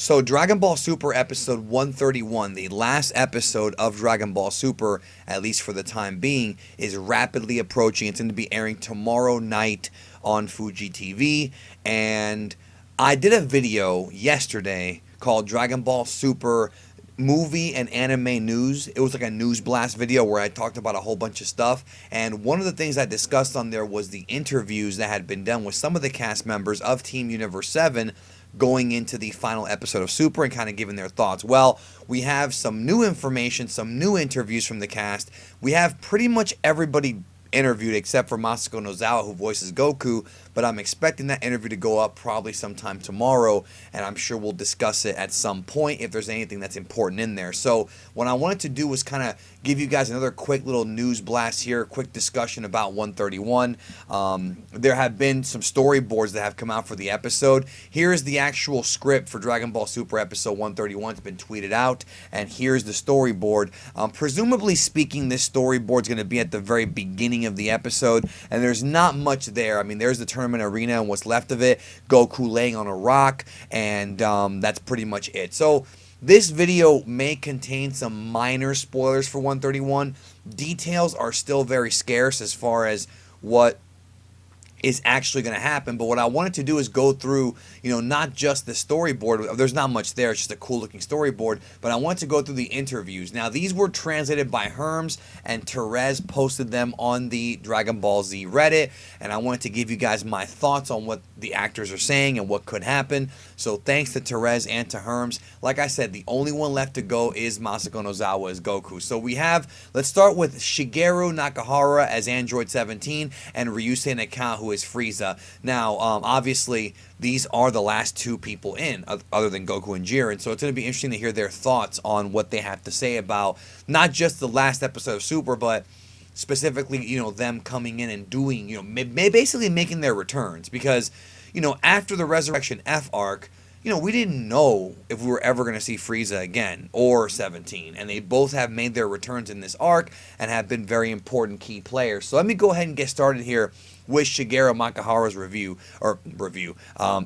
So, Dragon Ball Super episode 131, the last episode of Dragon Ball Super, at least for the time being, is rapidly approaching. It's going to be airing tomorrow night on Fuji TV. And I did a video yesterday called Dragon Ball Super movie and anime news. It was like a news blast video where I talked about a whole bunch of stuff. And one of the things I discussed on there was the interviews that had been done with some of the cast members of Team Universe 7 going into the final episode of Super and kind of giving their thoughts. Well, we have some new information, some new interviews from the cast. We have pretty much everybody interviewed except for Masako Nozawa, who voices Goku, but I'm expecting that interview to go up probably sometime tomorrow, and I'm sure we'll discuss it at some point if there's anything that's important in there. So what I wanted to do was kind of give you guys another quick little news blast here, quick discussion about 131. There have been some storyboards that have come out for the episode. Here's the actual script for Dragon Ball Super episode 131. It's been tweeted out, and here's the storyboard. Presumably speaking, this storyboard is going to be at the very beginning of the episode, and there's not much there. I mean, there's the tournament arena and what's left of it, Goku laying on a rock, and that's pretty much it. So this video may contain some minor spoilers for 131. Details are still very scarce as far as what is actually going to happen, but what I wanted to do is go through, not just the storyboard. There's not much there, it's just a cool looking storyboard, but I wanted to go through the interviews. Now, these were translated by Herms, and Therese posted them on the Dragon Ball Z Reddit, and I wanted to give you guys my thoughts on what the actors are saying and what could happen. So thanks to Therese and to Herms. Like I said, the only one left to go is Masako Nozawa as Goku. So let's start with Shigeru Nakahara as Android 17 and Ryusei Nakao, who is Frieza. Now, obviously, these are the last two people in, other than Goku and Jiren, so it's going to be interesting to hear their thoughts on what they have to say about not just the last episode of Super, but specifically, them coming in and doing, basically making their returns. Because, after the Resurrection F arc, we didn't know if we were ever going to see Frieza again or 17, and they both have made their returns in this arc and have been very important key players. So let me go ahead and get started here with Shigeru Nakahara's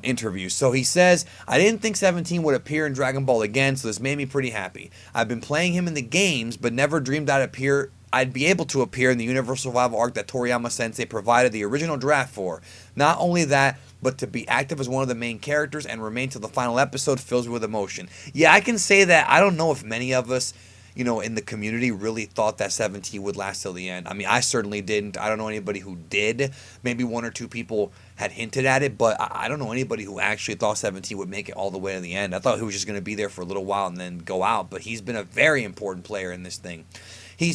interview. So he says, I didn't think 17 would appear in Dragon Ball again, so this made me pretty happy. I've been playing him in the games, but never dreamed I'd be able to appear in the Universal Survival arc that Toriyama Sensei provided the original draft for. Not only that, but to be active as one of the main characters and remain till the final episode fills me with emotion. Yeah, I can say that. I don't know if many of us, in the community really thought that 17 would last till the end. I mean, I certainly didn't. I don't know anybody who did. Maybe one or two people had hinted at it, but I don't know anybody who actually thought 17 would make it all the way to the end. I thought he was just going to be there for a little while and then go out, but he's been a very important player in this thing. He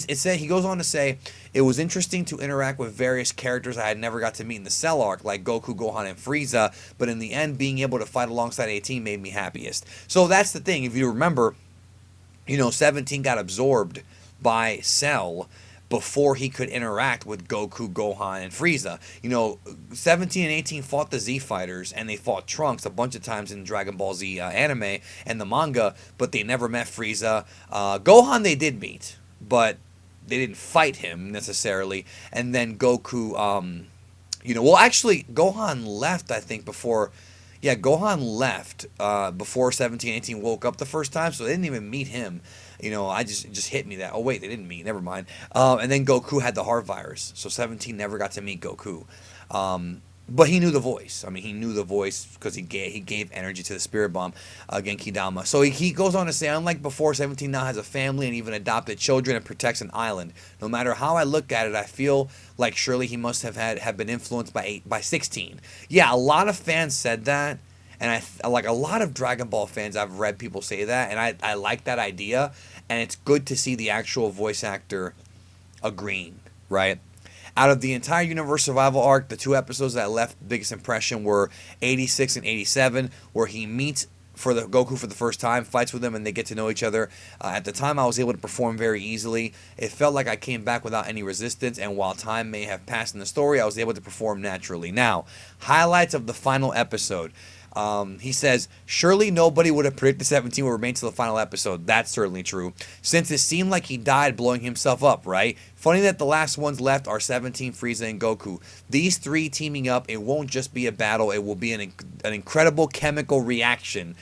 goes on to say, it was interesting to interact with various characters I had never got to meet in the Cell arc, like Goku, Gohan, and Frieza, but in the end, being able to fight alongside 18 made me happiest. So that's the thing. If you remember, 17 got absorbed by Cell before he could interact with Goku, Gohan, and Frieza. 17 and 18 fought the Z Fighters, and they fought Trunks a bunch of times in Dragon Ball Z anime and the manga, but they never met Frieza. Gohan they did meet, but they didn't fight him necessarily. And then Goku, actually, Gohan left, I think, before... Yeah, Gohan left before 17, 18 woke up the first time, so they didn't even meet him. I just hit me that. Oh, wait, they didn't meet. Never mind. And then Goku had the heart virus, so 17 never got to meet Goku. But he knew the voice. I mean, he knew the voice because he gave energy to the Spirit Bomb, Genki Dama. So he goes on to say, unlike before, 17 now has a family and even adopted children and protects an island. No matter how I look at it, I feel like surely he must have been influenced by 16. Yeah, a lot of fans said that, and like a lot of Dragon Ball fans, I've read people say that, and I like that idea, and it's good to see the actual voice actor agreeing, right? Out of the entire Universe Survival arc, the two episodes that left the biggest impression were 86 and 87, where he meets Goku for the first time, fights with him, and they get to know each other. At the time, I was able to perform very easily. It felt like I came back without any resistance, and while time may have passed in the story, I was able to perform naturally. Now, highlights of the final episode. He says, surely nobody would have predicted 17 would remain till the final episode. That's certainly true. Since it seemed like he died blowing himself up, right? Funny that the last ones left are 17, Frieza, and Goku. These three teaming up, it won't just be a battle, it will be an incredible chemical reaction.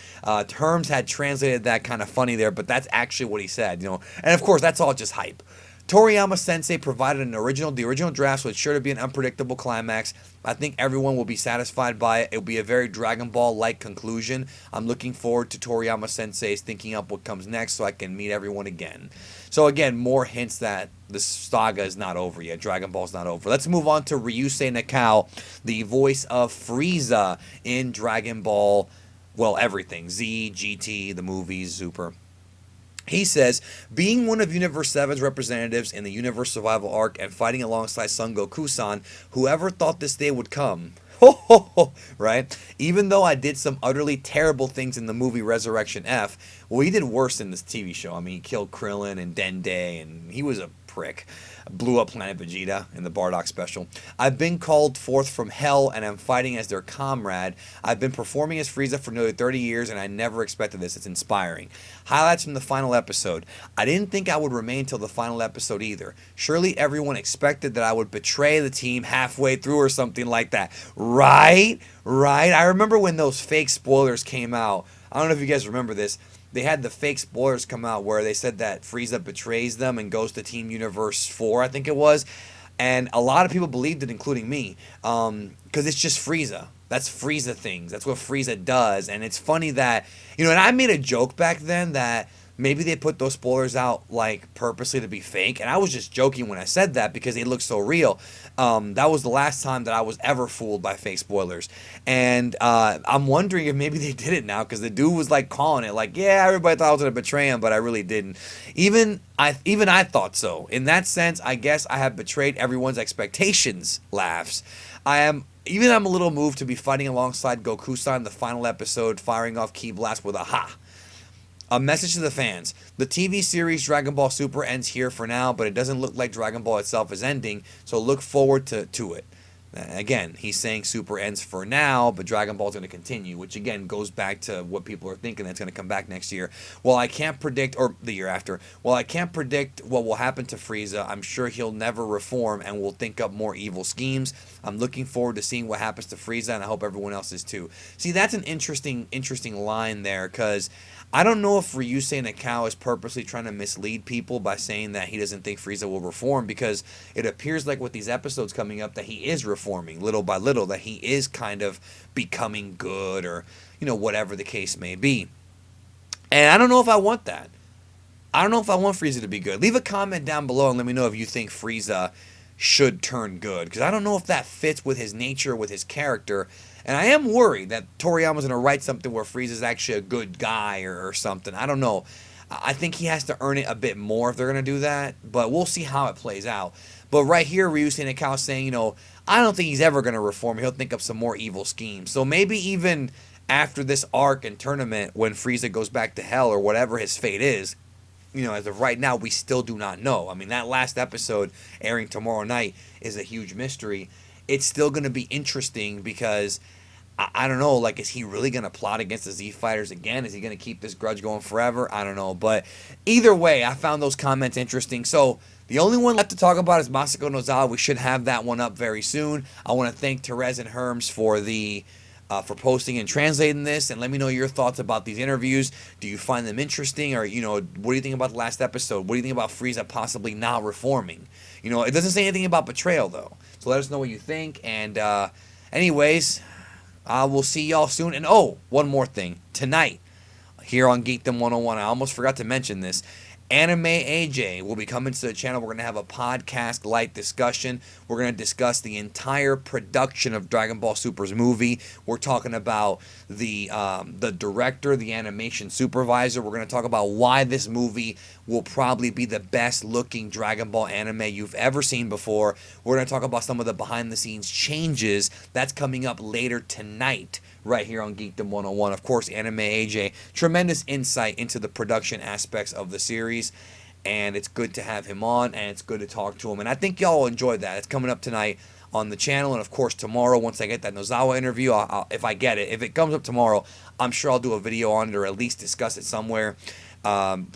Terms had translated that kind of funny there, but that's actually what he said, you know. And of course, that's all just hype. Toriyama Sensei provided the original draft, so it's sure to be an unpredictable climax. I think everyone will be satisfied by it. It'll be a very Dragon Ball-like conclusion. I'm looking forward to Toriyama Sensei's thinking up what comes next so I can meet everyone again. So again, more hints that the saga is not over yet. Dragon Ball's not over. Let's move on to Ryusei Nakao, the voice of Frieza in Dragon Ball, well, everything. Z, GT, the movies, Super. He says, being one of Universe 7's representatives in the Universe Survival arc and fighting alongside Son Goku-san, whoever thought this day would come? Ho ho ho, right? Even though I did some utterly terrible things in the movie Resurrection F, well, he did worse in this TV show. I mean, he killed Krillin and Dende, and he was a prick. Blew up Planet Vegeta in the Bardock special. I've been called forth from hell, and I'm fighting as their comrade. I've been performing as Frieza for nearly 30 years, and I never expected this. It's inspiring. Highlights from the final episode. I didn't think I would remain till the final episode either. Surely everyone expected that I would betray the team halfway through or something like that. Right? Right? I remember when those fake spoilers came out. I don't know if you guys remember this. They had the fake spoilers come out where they said that Frieza betrays them and goes to Team Universe 4, I think it was. And a lot of people believed it, including me, because it's just Frieza. That's Frieza things. That's what Frieza does. And it's funny that, you know, and I made a joke back then that maybe they put those spoilers out like purposely to be fake, and I was just joking when I said that because they look so real. That was the last time that I was ever fooled by fake spoilers, and I'm wondering if maybe they did it now because the dude was like calling it, like, yeah, everybody thought I was gonna betray him, but I really didn't. Even I thought so. In that sense, I guess I have betrayed everyone's expectations. Laughs. I'm a little moved to be fighting alongside Goku-san in the final episode, firing off Ki Blast with a ha. A message to the fans. The TV series Dragon Ball Super ends here for now, but it doesn't look like Dragon Ball itself is ending, so look forward to it. Again, he's saying Super ends for now, but Dragon Ball is going to continue, which again goes back to what people are thinking that's going to come back next year. Well, I can't predict, or the year after, well, I can't predict what will happen to Frieza. I'm sure he'll never reform and will think up more evil schemes. I'm looking forward to seeing what happens to Frieza, and I hope everyone else is too. See, that's an interesting line there, because I don't know if Ryusei Nakao is purposely trying to mislead people by saying that he doesn't think Frieza will reform, because it appears like with these episodes coming up that he is reforming little by little, that he is kind of becoming good, or, you know, whatever the case may be. And I don't know if I want that. I don't know if I want Frieza to be good. Leave a comment down below and let me know if you think Frieza should turn good, because I don't know if that fits with his nature, with his character. And I am worried that Toriyama's going to write something where Frieza's actually a good guy or something. I don't know. I think he has to earn it a bit more if they're going to do that, but we'll see how it plays out. But right here, Ryusei Nakao saying, you know, I don't think he's ever going to reform. He'll think up some more evil schemes. So maybe even after this arc and tournament, when Frieza goes back to hell or whatever his fate is, you know, as of right now, we still do not know. I mean, that last episode airing tomorrow night is a huge mystery. It's still going to be interesting because I don't know, like, is he really going to plot against the Z Fighters again? Is he going to keep this grudge going forever? I don't know. But either way, I found those comments interesting. So the only one left to talk about is Masako Nozawa. We should have that one up very soon. I want to thank Therese and Herms for for posting and translating this, and let me know your thoughts about these interviews. Do you find them interesting, or, you know, what do you think about the last episode? What do you think about Frieza possibly not reforming? You know, it doesn't say anything about betrayal, though. So let us know what you think, and anyways, we'll see y'all soon. And oh, one more thing. Tonight, here on Geekdom 101, I almost forgot to mention this, Anime AJ will be coming to the channel. We're going to have a podcast light discussion. We're going to discuss the entire production of Dragon Ball Super's movie. We're talking about the director, the animation supervisor. We're going to talk about why this movie will probably be the best looking Dragon Ball anime you've ever seen before. We're going to talk about some of the behind the scenes changes. That's coming up later tonight, right here on Geekdom 101. Of course, Anime AJ, tremendous insight into the production aspects of the series, and it's good to have him on, and it's good to talk to him, and I think y'all will enjoy that. It's coming up tonight on the channel. And of course, tomorrow, once I get that Nozawa interview, if I get it, if it comes up tomorrow, I'm sure I'll do a video on it, or at least discuss it somewhere,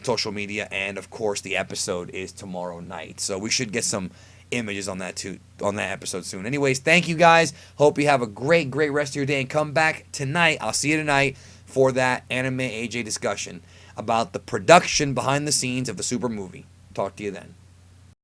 social media. And of course, the episode is tomorrow night, so we should get some images on that too, on that episode soon. Anyways, thank you guys. Hope you have a great rest of your day, and come back tonight. I'll see you tonight for that Anime AJ discussion about the production behind the scenes of the Super movie. Talk to you then.